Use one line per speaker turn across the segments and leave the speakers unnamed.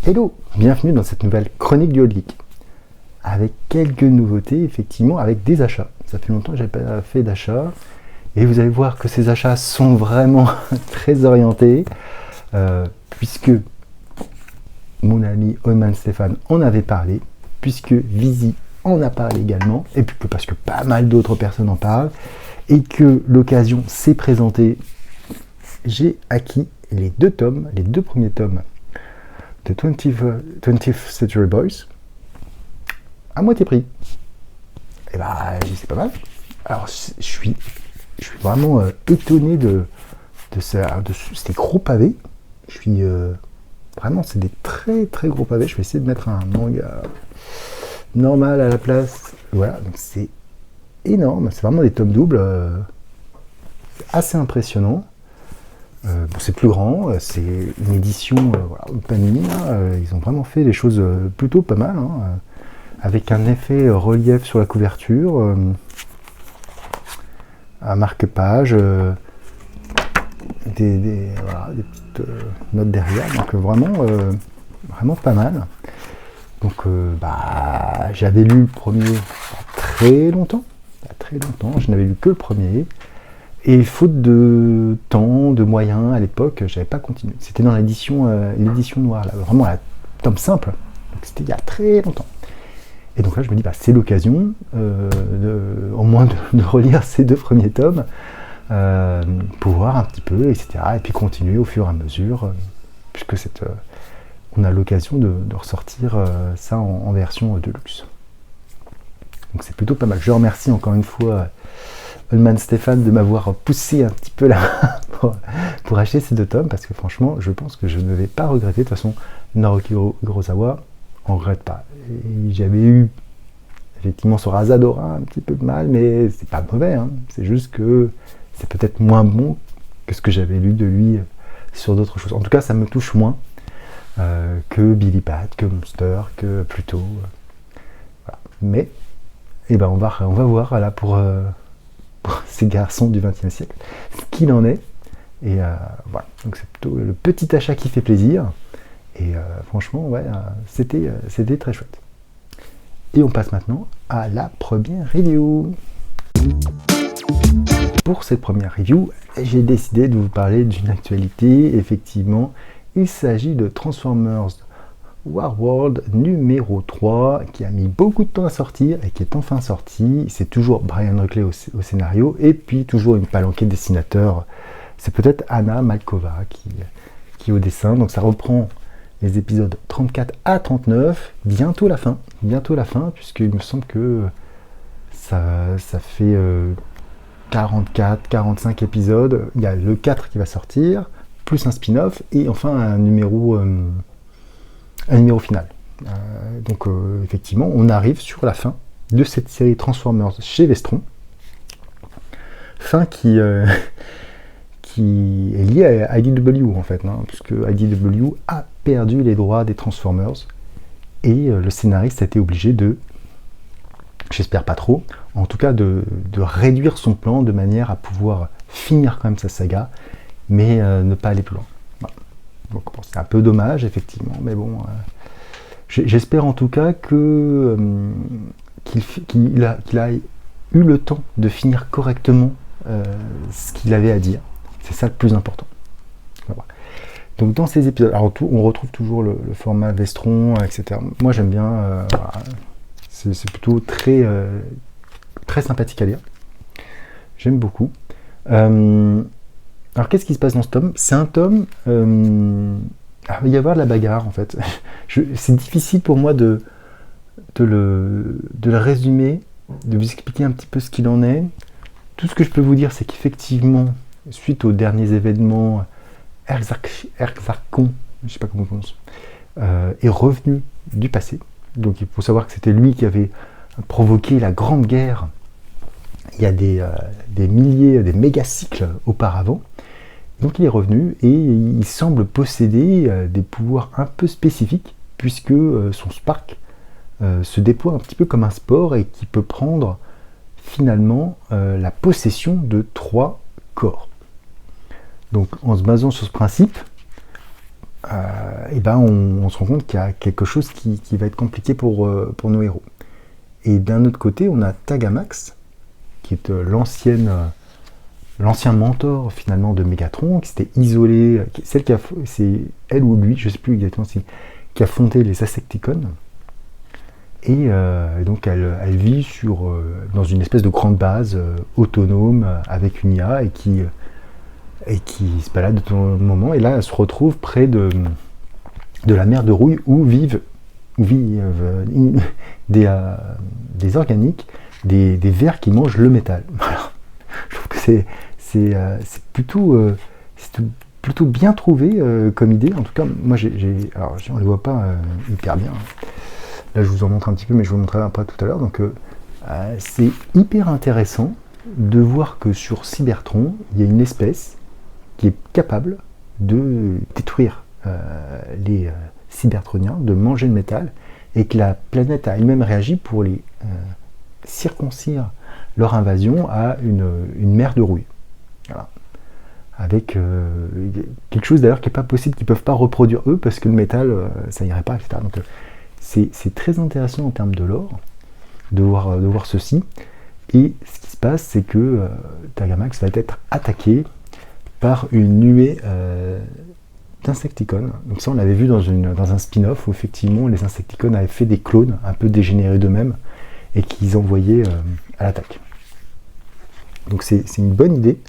Hello, bienvenue dans cette nouvelle chronique du Old Geek. Avec quelques nouveautés, effectivement, avec des achats. Ça fait longtemps que je n'avais pas fait d'achat. Et vous allez voir que ces achats sont vraiment très orientés. Puisque mon ami Oyman Stéphane en avait parlé. Puisque Vizy en a parlé également. Et puis parce que pas mal d'autres personnes en parlent. Et que l'occasion s'est présentée. J'ai acquis les deux premiers tomes de 20th Century Boys à moitié prix. Et bah, c'est pas mal. Alors, je suis vraiment étonné de ces gros pavés. Je suis vraiment, c'est des très très gros pavés. Je vais essayer de mettre un manga normal à la place. Voilà, donc c'est énorme. C'est vraiment des tomes doubles. C'est assez impressionnant. Bon, c'est plus grand, c'est une édition Panini, ils ont vraiment fait des choses plutôt pas mal, avec un effet relief sur la couverture, un marque-page, des petites notes derrière, donc vraiment pas mal. Donc j'avais lu le premier il y a très longtemps, je n'avais lu que le premier. Et faute de temps, de moyens, à l'époque, j'avais pas continué. C'était dans l'édition noire, là, vraiment la tome simple. Donc c'était il y a très longtemps. Et donc là, je me dis, c'est l'occasion, au moins de relire ces deux premiers tomes, pour voir un petit peu, etc. Et puis continuer au fur et à mesure, puisque on a l'occasion de ressortir ça en version de luxe. Donc c'est plutôt pas mal. Je remercie encore une fois Oyman Stéphane de m'avoir poussé un petit peu là pour acheter ces deux tomes, parce que franchement, je pense que je ne vais pas regretter. De toute façon, Naoki Urasawa, on regrette pas. Et j'avais eu effectivement sur Asadora un petit peu de mal, mais c'est pas mauvais. C'est juste que c'est peut-être moins bon que ce que j'avais lu de lui sur d'autres choses. En tout cas, ça me touche moins que Billy Bat, que Monster, que Pluto. Voilà. Mais on va voir là pour ces garçons du XXe siècle, ce qu'il en est. Et voilà, donc c'est plutôt le petit achat qui fait plaisir. Et franchement, c'était très chouette. Et on passe maintenant à la première review. Pour cette première review, j'ai décidé de vous parler d'une actualité. Effectivement, il s'agit de Transformers Warworld numéro 3, qui a mis beaucoup de temps à sortir et qui est enfin sorti. C'est toujours Brian Ruckley au scénario, et puis toujours une palanquée de dessinateurs. C'est peut-être Anna Malkova qui est au dessin. Donc ça reprend les épisodes 34 à 39, bientôt la fin, puisqu'il me semble que ça fait 44, 45 épisodes. Il y a le 4 qui va sortir, plus un spin-off, et enfin un numéro final. Donc effectivement, on arrive sur la fin de cette série Transformers chez Vestron. Fin qui est liée à IDW en fait, puisque IDW a perdu les droits des Transformers et le scénariste a été obligé de, j'espère pas trop, en tout cas de réduire son plan de manière à pouvoir finir quand même sa saga, mais ne pas aller plus loin. Donc bon, c'est un peu dommage effectivement, mais bon, j'espère en tout cas qu'il a eu le temps de finir correctement ce qu'il avait à dire. C'est ça le plus important. Voilà. Donc dans ces épisodes, alors on retrouve toujours le format Vestron, etc. Moi j'aime bien, c'est plutôt très sympathique à lire. J'aime beaucoup. Alors qu'est-ce qui se passe dans ce tome ? C'est un tome, il va y avoir de la bagarre en fait. C'est difficile pour moi de le résumer, de vous expliquer un petit peu ce qu'il en est. Tout ce que je peux vous dire, c'est qu'effectivement, suite aux derniers événements, Erzarkon, je ne sais pas comment on prononce, est revenu du passé. Donc il faut savoir que c'était lui qui avait provoqué la Grande Guerre il y a des milliers, des mégacycles auparavant. Donc il est revenu et il semble posséder des pouvoirs un peu spécifiques, puisque son Spark se déploie un petit peu comme un spore et qui peut prendre finalement la possession de 3 corps. Donc en se basant sur ce principe, et ben on se rend compte qu'il y a quelque chose qui va être compliqué pour nos héros. Et d'un autre côté, on a Tagamax, qui est l'ancien mentor finalement de Mégatron, qui s'était isolé, c'est elle ou lui, je ne sais plus exactement, qui a fondé les Insecticons. Et donc elle vit dans une espèce de grande base autonome avec une IA et qui se balade de temps en moment. Et là, elle se retrouve près de la mer de Rouille où vivent des organiques, des vers qui mangent le métal. Voilà. Je trouve que c'est plutôt bien trouvé comme idée. En tout cas, moi, alors on ne le voit pas hyper bien. Là, je vous en montre un petit peu, mais je vous montrerai après tout à l'heure. Donc, c'est hyper intéressant de voir que sur Cybertron, il y a une espèce qui est capable de détruire les Cybertroniens, de manger le métal, et que la planète a elle-même réagi pour les circoncire leur invasion à une mer de rouille. Voilà. Avec quelque chose d'ailleurs qui n'est pas possible, qu'ils ne peuvent pas reproduire eux, parce que le métal, ça n'irait pas, etc. Donc, c'est très intéressant en termes de lore de voir ceci. Et ce qui se passe, c'est que Tagamax va être attaqué par une nuée d'Insecticons. Donc ça, on l'avait vu dans un spin-off où effectivement les Insecticons avaient fait des clones un peu dégénérés d'eux-mêmes et qu'ils envoyaient à l'attaque. Donc c'est une bonne idée.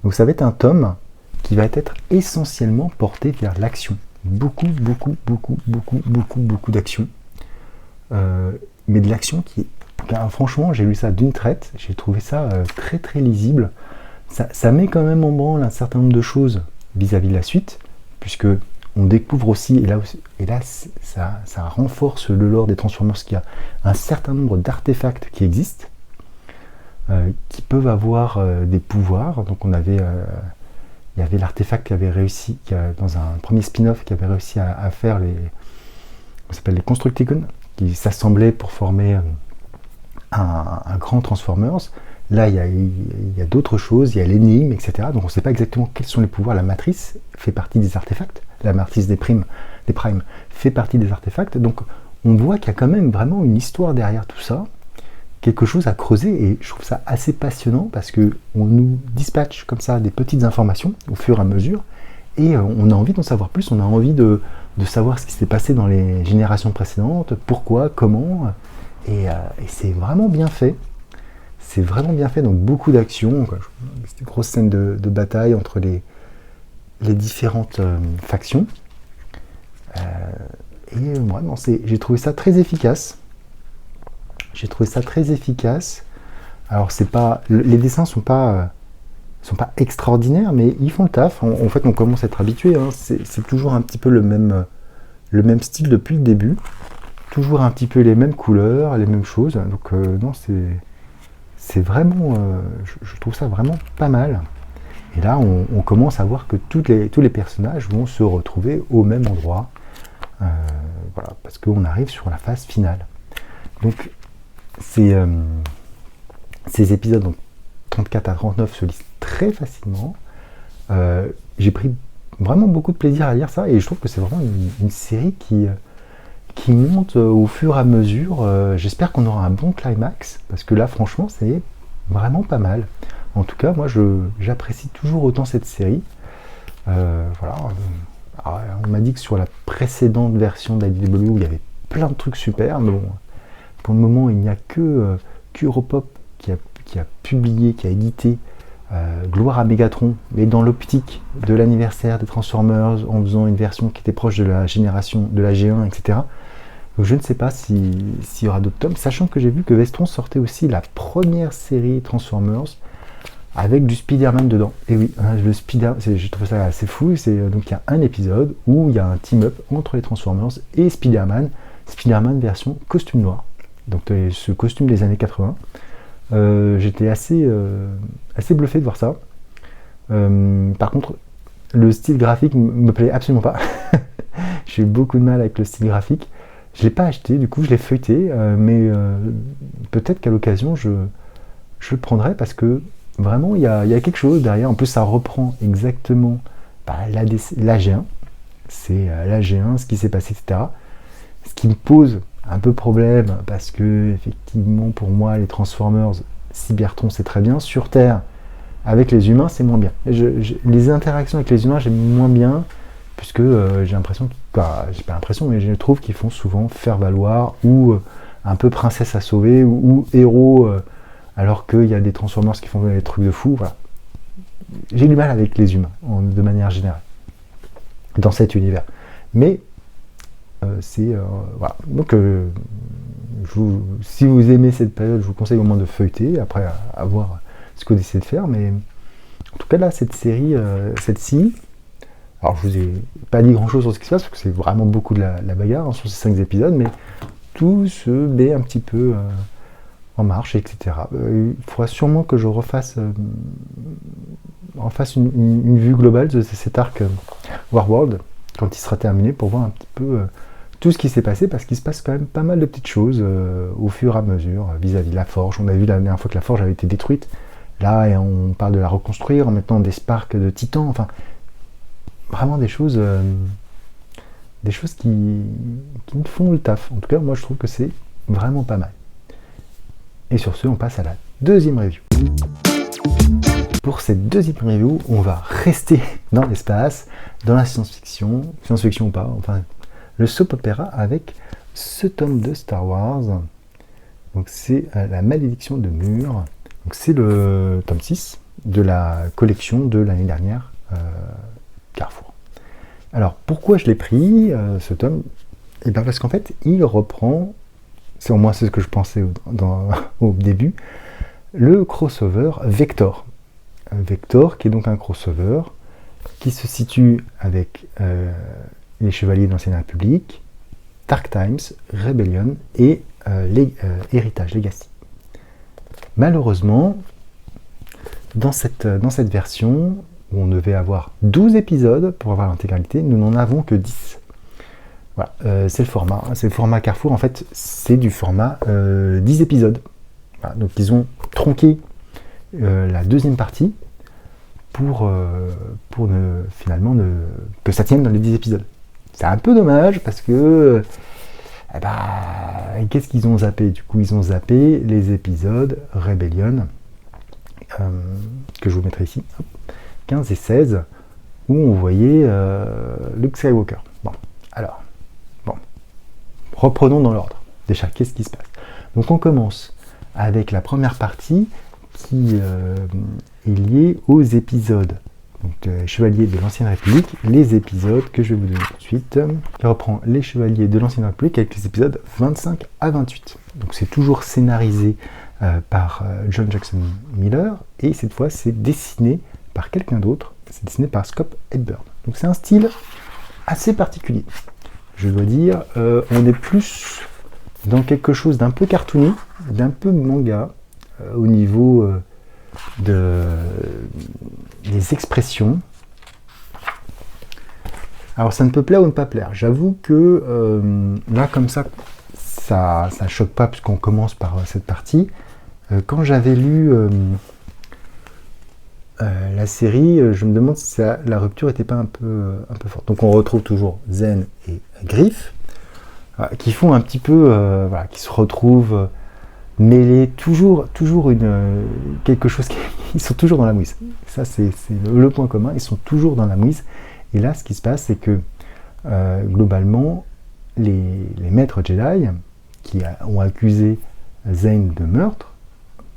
Donc ça va être un tome qui va être essentiellement porté vers l'action. Beaucoup d'action. Mais de l'action qui est... franchement, j'ai lu ça d'une traite, j'ai trouvé ça très très lisible. Ça met quand même en branle un certain nombre de choses vis-à-vis de la suite, puisque on découvre aussi, et là ça renforce le lore des Transformers, qu'il y a un certain nombre d'artefacts qui existent, qui peuvent avoir des pouvoirs. Donc il y avait l'artefact qui avait réussi, dans un premier spin-off, qui avait réussi à faire on s'appelle les Constructicons, qui s'assemblaient pour former un grand Transformers. Là, il y a d'autres choses, il y a l'énigme, etc. Donc on ne sait pas exactement quels sont les pouvoirs. La matrice fait partie des artefacts, la matrice des primes fait partie des artefacts. Donc on voit qu'il y a quand même vraiment une histoire derrière tout ça, quelque chose à creuser, et je trouve ça assez passionnant parce qu'on nous dispatche comme ça des petites informations au fur et à mesure, et on a envie d'en savoir plus, on a envie de savoir ce qui s'est passé dans les générations précédentes, pourquoi, comment, et c'est vraiment bien fait. C'est vraiment bien fait, donc beaucoup d'actions, des grosses scènes de bataille entre les différentes factions. Et vraiment, j'ai trouvé ça très efficace. Alors, les dessins sont pas extraordinaires, mais ils font le taf. En fait, on commence à être habitué. Hein. C'est toujours un petit peu le même style depuis le début. Toujours un petit peu les mêmes couleurs, les mêmes choses. Donc, non, c'est vraiment... je trouve ça vraiment pas mal. Et là, on commence à voir que tous les personnages vont se retrouver au même endroit. Voilà, parce qu'on arrive sur la phase finale. Donc, ces épisodes, donc 34 à 39, se lisent très facilement. J'ai pris vraiment beaucoup de plaisir à lire ça, et je trouve que c'est vraiment une série qui monte au fur et à mesure. J'espère qu'on aura un bon climax, parce que là, franchement, c'est vraiment pas mal. En tout cas, moi, j'apprécie toujours autant cette série. Voilà. Alors, on m'a dit que sur la précédente version d'IDW, il y avait plein de trucs super, mais bon, pour le moment, il n'y a que Europop qui a publié, qui a édité Gloire à Mégatron, mais dans l'optique de l'anniversaire des Transformers, en faisant une version qui était proche de la génération de la G1, etc. Donc je ne sais pas s'il y aura d'autres tomes, sachant que j'ai vu que Vestron sortait aussi la première série Transformers avec du Spider-Man dedans. Et oui, le j'ai trouvé ça assez fou. Donc il y a un épisode où il y a un team-up entre les Transformers et Spider-Man version costume noir. Donc ce costume des années 80. J'étais assez bluffé de voir ça. Par contre, le style graphique me plaît absolument pas. J'ai eu beaucoup de mal avec le style graphique. Je ne l'ai pas acheté, du coup je l'ai feuilleté, mais peut-être qu'à l'occasion je le prendrai, parce que vraiment il y a quelque chose derrière. En plus, ça reprend exactement la G1. c'est l'AG1, ce qui s'est passé, etc. Ce qui me pose un peu problème, parce que effectivement pour moi les Transformers, Cybertron c'est très bien, sur Terre avec les humains c'est moins bien. Les interactions avec les humains j'aime moins bien, puisque j'ai l'impression, j'ai pas l'impression, mais je trouve qu'ils font souvent faire valoir, ou un peu princesse à sauver, ou héros, alors qu'il y a des Transformers qui font des trucs de fou. Voilà. J'ai du mal avec les humains, de manière générale, dans cet univers. Mais voilà. Donc, si vous aimez cette période, je vous conseille au moins de feuilleter, après à voir ce que vous décidez de faire. Mais en tout cas, là, cette série, cette-ci, alors je vous ai pas dit grand chose sur ce qui se passe, parce que c'est vraiment beaucoup de la bagarre sur ces 5 épisodes, mais tout se met un petit peu en marche, etc. Il faudra sûrement que je refasse une vue globale de cet arc Warworld, quand il sera terminé, pour voir un petit peu tout ce qui s'est passé, parce qu'il se passe quand même pas mal de petites choses au fur et à mesure vis-à-vis de la forge. On a vu la dernière fois que la forge avait été détruite, là et on parle de la reconstruire en mettant des sparks de titan, enfin vraiment des choses qui me font le taf. En tout cas, moi je trouve que c'est vraiment pas mal. Et sur ce, on passe à la deuxième review. Pour cette deuxième review, on va rester dans l'espace, dans la science-fiction ou pas, enfin le soap opéra avec ce tome de Star Wars. Donc c'est La Malédiction de Mur. Donc c'est le tome 6 de la collection de l'année dernière, Carrefour. Alors pourquoi je l'ai pris, ce tome? Et bien parce qu'en fait, il reprend, c'est au moins ce que je pensais au début, le crossover Vector. Vector, qui est donc un crossover qui se situe avec les Chevaliers de l'Ancienne République, Dark Times, Rebellion et Héritage, Legacy. Malheureusement, dans cette version, où on devait avoir 12 épisodes pour avoir l'intégralité, nous n'en avons que 10. Voilà, c'est le format. C'est le format Carrefour, en fait, c'est du format 10 épisodes. Voilà, donc ils ont tronqué la deuxième partie pour finalement que ça tienne dans les 10 épisodes. C'est un peu dommage parce que qu'est-ce qu'ils ont zappé? Du coup, ils ont zappé les épisodes Rebellion, que je vous mettrai ici, 15 et 16, où on voyait Luke Skywalker. Bon, reprenons dans l'ordre. Déjà, qu'est-ce qui se passe? Donc on commence avec la première partie qui est liée aux épisodes donc, Chevaliers de l'Ancienne République, les épisodes que je vais vous donner tout de suite, qui reprend les Chevaliers de l'Ancienne République avec les épisodes 25 à 28. Donc c'est toujours scénarisé par John Jackson Miller, et cette fois c'est dessiné par quelqu'un d'autre, c'est dessiné par Scott Edburn. Donc c'est un style assez particulier. Je dois dire, on est plus dans quelque chose d'un peu cartoony, d'un peu manga, au niveau des expressions. Alors ça ne peut plaire ou ne pas plaire. J'avoue que là comme ça choque pas puisqu'on commence par cette partie. Quand j'avais lu la série, je me demande si la rupture n'était pas un peu forte. Donc on retrouve toujours Zen et Griff qui font un petit peu, qui se retrouvent mêlés, toujours quelque chose ils sont toujours dans la mouise. Ça c'est le point commun, ils sont toujours dans la mouise. Et là ce qui se passe c'est que globalement les maîtres Jedi qui ont accusé Zen de meurtre,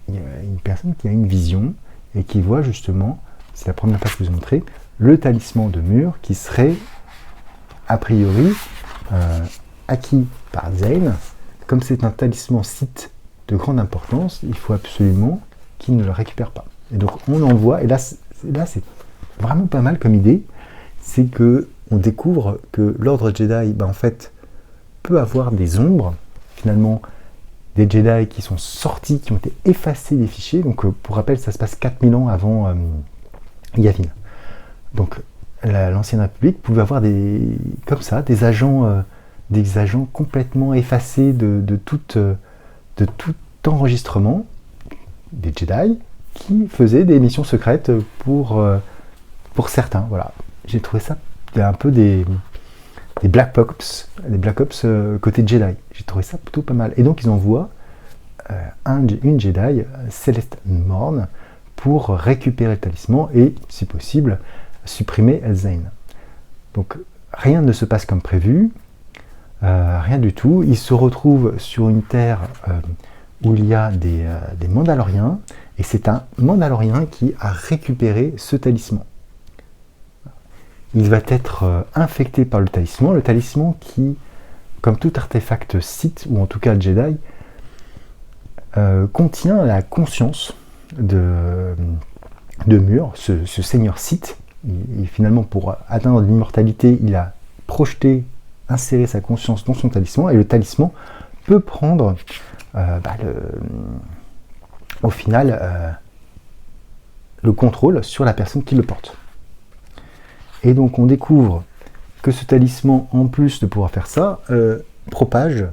il y a une personne qui a une vision et qui voit justement, c'est la première fois que je vous ai montré, le talisman de Mur qui serait a priori acquis par Zen. Comme c'est un talisman Sith de grande importance, il faut absolument qu'il ne le récupère pas. Et donc on en voit, et là c'est vraiment pas mal comme idée, c'est que on découvre que l'ordre Jedi, en fait, peut avoir des ombres, finalement, des Jedi qui sont sortis, qui ont été effacés des fichiers. Donc pour rappel, ça se passe 4000 ans avant Yavin. Donc l'Ancienne République pouvait avoir des agents complètement effacés de tout enregistrement, des Jedi qui faisaient des missions secrètes pour certains. Voilà. J'ai trouvé ça un peu des Black Ops, côté Jedi. J'ai trouvé ça plutôt pas mal. Et donc ils envoient une Jedi, Céleste Morn, pour récupérer le talisman et, si possible, supprimer Elzain. Donc rien ne se passe comme prévu, rien du tout. Ils se retrouvent sur une terre où il y a des Mandaloriens, et c'est un Mandalorien qui a récupéré ce talisman. Il va être infecté par le talisman qui, comme tout artefact Sith, ou en tout cas Jedi, contient la conscience de Mur, ce seigneur Sith. Et finalement, pour atteindre l'immortalité, il a inséré sa conscience dans son talisman, et le talisman peut prendre au final le contrôle sur la personne qui le porte. Et donc on découvre que ce talisman, en plus de pouvoir faire ça, propage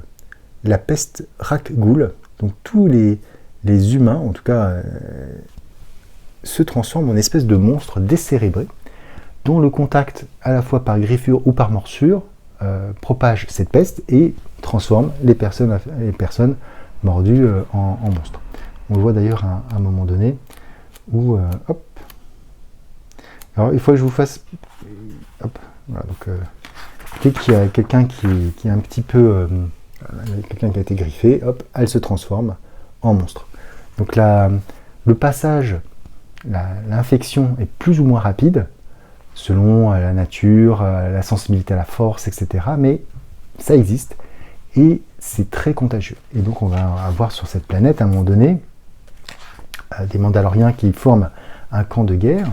la peste Rakghoul. Donc tous les humains, en tout cas, se transforment en espèces de monstres décérébrés, dont le contact, à la fois par griffure ou par morsure, propage cette peste et transforme les personnes mordues en monstres. On le voit d'ailleurs à un moment donné où... hop. Alors il faut que je vous fasse... Hop. Voilà, donc, dès qu'il y a quelqu'un qui est un petit peu... quelqu'un qui a été griffé, hop, elle se transforme en monstre. Donc le passage, l'infection est plus ou moins rapide, selon la nature, la sensibilité à la force, etc. Mais ça existe et c'est très contagieux. Et donc on va avoir sur cette planète, à un moment donné, des Mandaloriens qui forment un camp de guerre,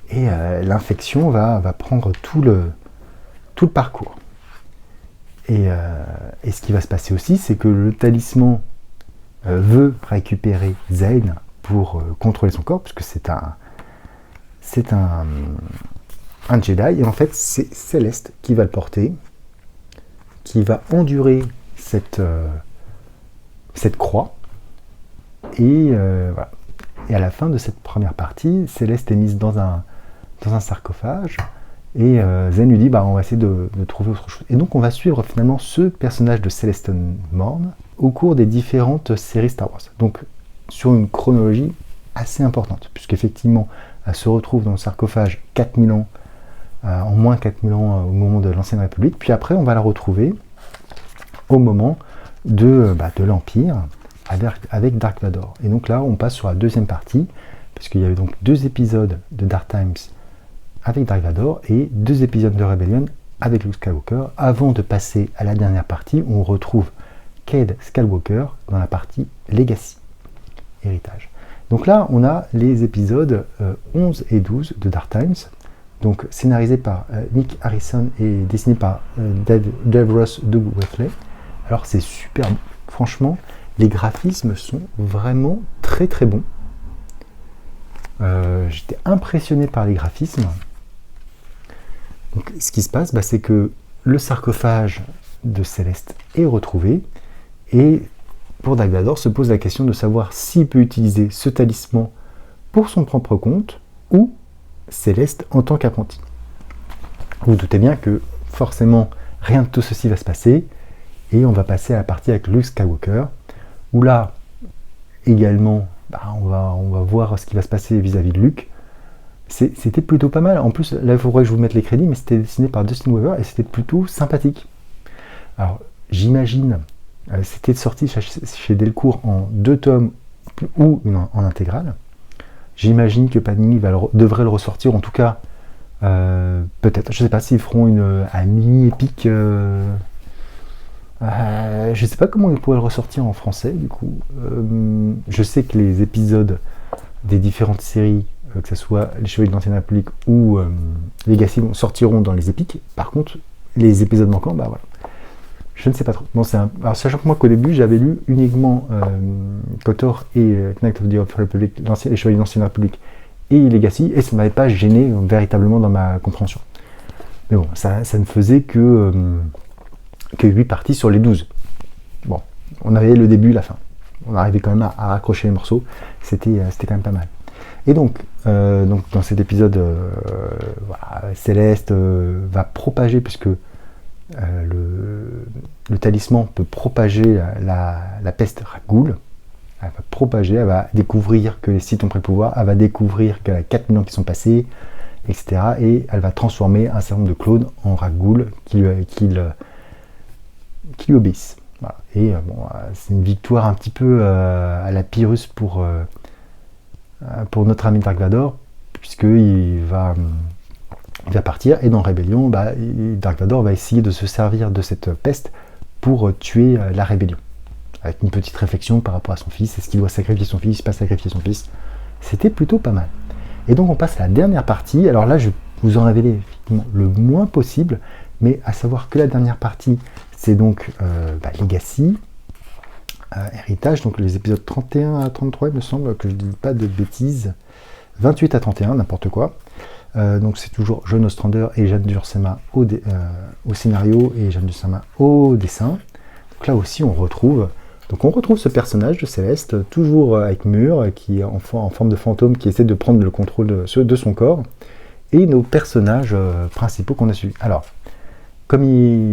et l'infection va prendre tout le parcours. Et ce qui va se passer aussi, c'est que le talisman veut récupérer Zayn pour contrôler son corps, puisque c'est un Jedi, et en fait c'est Céleste qui va le porter, qui va endurer cette croix, et voilà. Et à la fin de cette première partie, Céleste est mise dans un sarcophage, et Zayn lui dit on va essayer de trouver autre chose. Et donc on va suivre finalement ce personnage de Céleste Morn au cours des différentes séries Star Wars. Donc sur une chronologie assez importante, puisqu'effectivement elle se retrouve dans le sarcophage 4000 ans, en moins 4000 ans au moment de l'Ancienne République, puis après on va la retrouver au moment de l'Empire avec Dark Vador. Et donc là on passe sur la deuxième partie, puisqu'il y avait donc 2 épisodes de Dark Times avec Dark Vador et 2 épisodes de Rebellion avec Luke Skywalker, avant de passer à la dernière partie où on retrouve Cade Skywalker dans la partie Legacy, héritage. Donc là on a les épisodes 11 et 12 de Dark Times, donc scénarisé par Nick Harrison et dessiné par Dave Ross Doug Wesley. Alors c'est super, franchement les graphismes sont vraiment très très bons. J'étais impressionné par les graphismes. Donc, ce qui se passe, c'est que le sarcophage de Céleste est retrouvé, et pour Dark Vador se pose la question de savoir s'il peut utiliser ce talisman pour son propre compte ou Céleste en tant qu'apprenti. Vous vous doutez bien que forcément rien de tout ceci va se passer, et on va passer à la partie avec Luke Skywalker, où là également on va voir ce qui va se passer vis-à-vis de Luke. C'était plutôt pas mal. En plus, là, il faudrait que je vous mette les crédits, mais c'était dessiné par Dustin Weaver et c'était plutôt sympathique. Alors, j'imagine, c'était sorti chez Delcourt en 2 tomes ou en intégrale. J'imagine que Panini devrait le ressortir, en tout cas, peut-être. Je ne sais pas s'ils feront un mini-épique. Je ne sais pas comment ils pourraient le ressortir en français, du coup. Je sais que les épisodes des différentes séries, que ce soit Les Chevaliers de l'Ancienne République ou Legacy, sortiront dans les épiques. Par contre, les épisodes manquants, voilà. Je ne sais pas trop. Bon, alors, sachant que moi, qu'au début, j'avais lu uniquement KOTOR et Knights of the Old Republic, Les Chevaliers de l'Ancienne République et Legacy, et ça ne m'avait pas gêné véritablement dans ma compréhension. Mais bon, ça ne faisait que 8 parties sur les 12. Bon, on avait le début, la fin. On arrivait quand même à raccrocher les morceaux. C'était quand même pas mal. Et donc dans cet épisode, Céleste va propager, puisque le talisman peut propager la peste Ragoul. Elle va propager, elle va découvrir que les Sith ont pris le pouvoir, elle va découvrir qu'elle a 4 millions qui sont passés, etc. Et elle va transformer un certain nombre de clones en Ragoul qui lui obéissent. Voilà. Et c'est une victoire un petit peu à la Pyrrhus pour notre ami Dark Vador, puisqu'il va partir, et dans Rébellion, Dark Vador va essayer de se servir de cette peste pour tuer la Rébellion. Avec une petite réflexion par rapport à son fils, est-ce qu'il doit sacrifier son fils, pas sacrifier son fils. C'était plutôt pas mal. Et donc on passe à la dernière partie. Alors là, je vais vous en révéler effectivement le moins possible, mais à savoir que la dernière partie, c'est donc Legacy, Héritage, donc les épisodes 31 à 33, il me semble, que je ne dis pas de bêtises, 28 à 31, n'importe quoi. Donc c'est toujours John Ostrander et Jeanne Duursema au scénario et Jeanne Duursema au dessin. Donc là aussi on retrouve ce personnage de Céleste, toujours avec Mur, qui est en forme de fantôme, qui essaie de prendre le contrôle de son corps, et nos personnages principaux qu'on a suivis. Alors, comme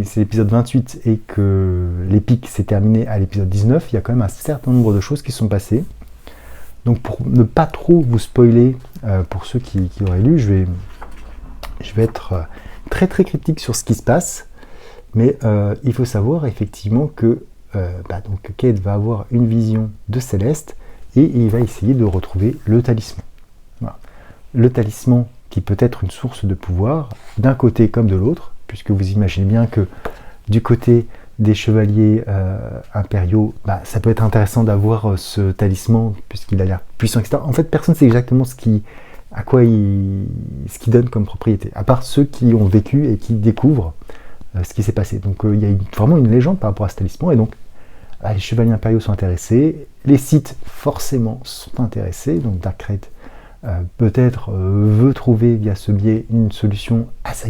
c'est l'épisode 28 et que l'épique s'est terminé à l'épisode 19, il y a quand même un certain nombre de choses qui sont passées. Donc pour ne pas trop vous spoiler, pour ceux qui auraient lu, je vais être très très critique sur ce qui se passe, mais il faut savoir effectivement que donc Cade va avoir une vision de Céleste et il va essayer de retrouver le talisman. Voilà. Le talisman qui peut être une source de pouvoir d'un côté comme de l'autre, puisque vous imaginez bien que du côté des chevaliers impériaux, ça peut être intéressant d'avoir ce talisman puisqu'il a l'air puissant, etc. En fait, personne ne sait exactement ce qu'il donne comme propriété, à part ceux qui ont vécu et qui découvrent ce qui s'est passé. Donc il y a vraiment une légende par rapport à ce talisman, et donc les chevaliers impériaux sont intéressés, les Sith forcément sont intéressés, donc Darkrai peut-être veut trouver via ce biais une solution à sa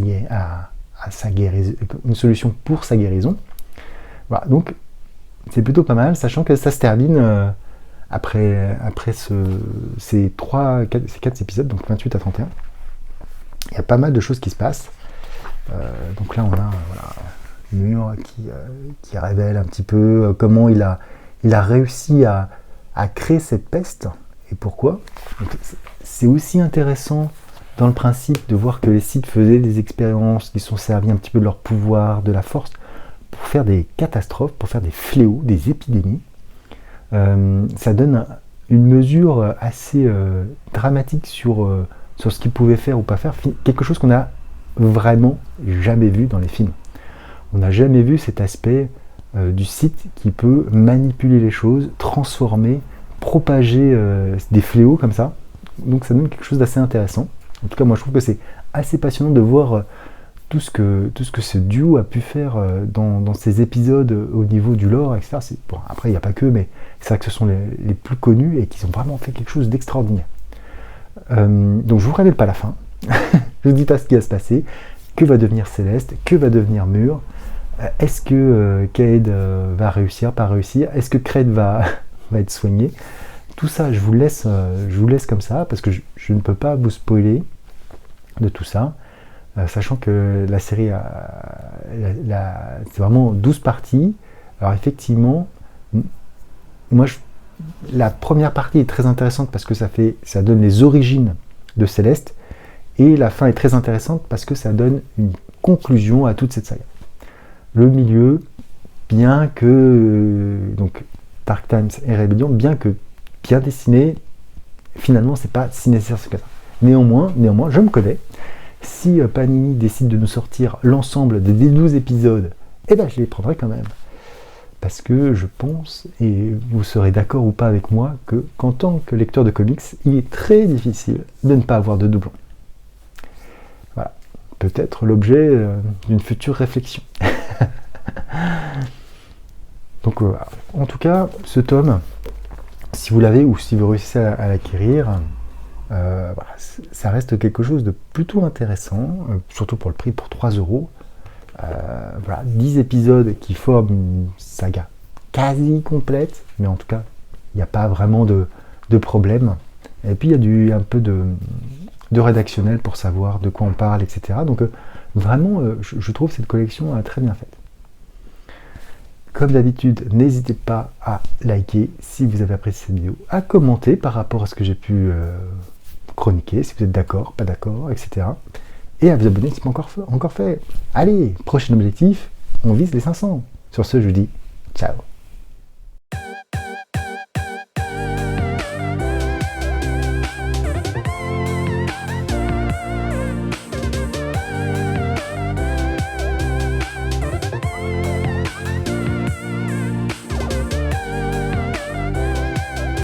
guérison, une solution pour sa guérison. Voilà, donc c'est plutôt pas mal, sachant que ça se termine après ces 4 épisodes, donc 28 à 31. Il y a pas mal de choses qui se passent. Donc là on a Mur qui révèle un petit peu comment il a réussi à créer cette peste et pourquoi. Donc, c'est aussi intéressant dans le principe de voir que les Sith faisaient des expériences, qui sont servis un petit peu de leur pouvoir, de la force, pour faire des catastrophes, pour faire des fléaux, des épidémies. Ça donne une mesure assez dramatique sur ce qu'ils pouvaient faire ou pas faire, quelque chose qu'on n'a vraiment jamais vu dans les films. On n'a jamais vu cet aspect du Sith qui peut manipuler les choses, transformer, propager des fléaux comme ça. Donc ça donne quelque chose d'assez intéressant. En tout cas, moi je trouve que c'est assez passionnant de voir tout ce que ce duo a pu faire dans ces épisodes au niveau du lore, etc. Bon, après, il n'y a pas que, mais c'est vrai que ce sont les plus connus et qui ont vraiment fait quelque chose d'extraordinaire. Donc je ne vous révèle pas la fin. Je ne vous dis pas ce qui va se passer. Que va devenir Céleste? Que va devenir Mur? Est-ce que Cade va réussir, pas réussir? Est-ce que Cred va être soigné? Tout ça, je vous laisse comme ça, parce que je ne peux pas vous spoiler de tout ça, sachant que la série c'est vraiment 12 parties. Alors effectivement, moi, la première partie est très intéressante parce que ça donne les origines de Céleste, et la fin est très intéressante parce que ça donne une conclusion à toute cette saga. Le milieu, bien que donc Dark Times et Rebellion, bien que bien dessiné, finalement c'est pas si nécessaire que ça. Néanmoins, je me connais. Si Panini décide de nous sortir l'ensemble des 12 épisodes, je les prendrai quand même. Parce que je pense, et vous serez d'accord ou pas avec moi, qu'en tant que lecteur de comics, il est très difficile de ne pas avoir de doublons. Voilà. Peut-être l'objet d'une future réflexion. Donc en tout cas, ce tome, si vous l'avez ou si vous réussissez à l'acquérir, ça reste quelque chose de plutôt intéressant, surtout pour le prix, pour 3 €. 10 épisodes qui forment une saga quasi complète, mais en tout cas, il n'y a pas vraiment de problème. Et puis il y a un peu de rédactionnel pour savoir de quoi on parle, etc. Donc Vraiment, je trouve cette collection très bien faite. Comme d'habitude, n'hésitez pas à liker si vous avez apprécié cette vidéo, à commenter par rapport à ce que j'ai pu chroniquer, si vous êtes d'accord, pas d'accord, etc. Et à vous abonner si ce n'est pas encore fait. Allez, prochain objectif, on vise les 500. Sur ce, je vous dis ciao.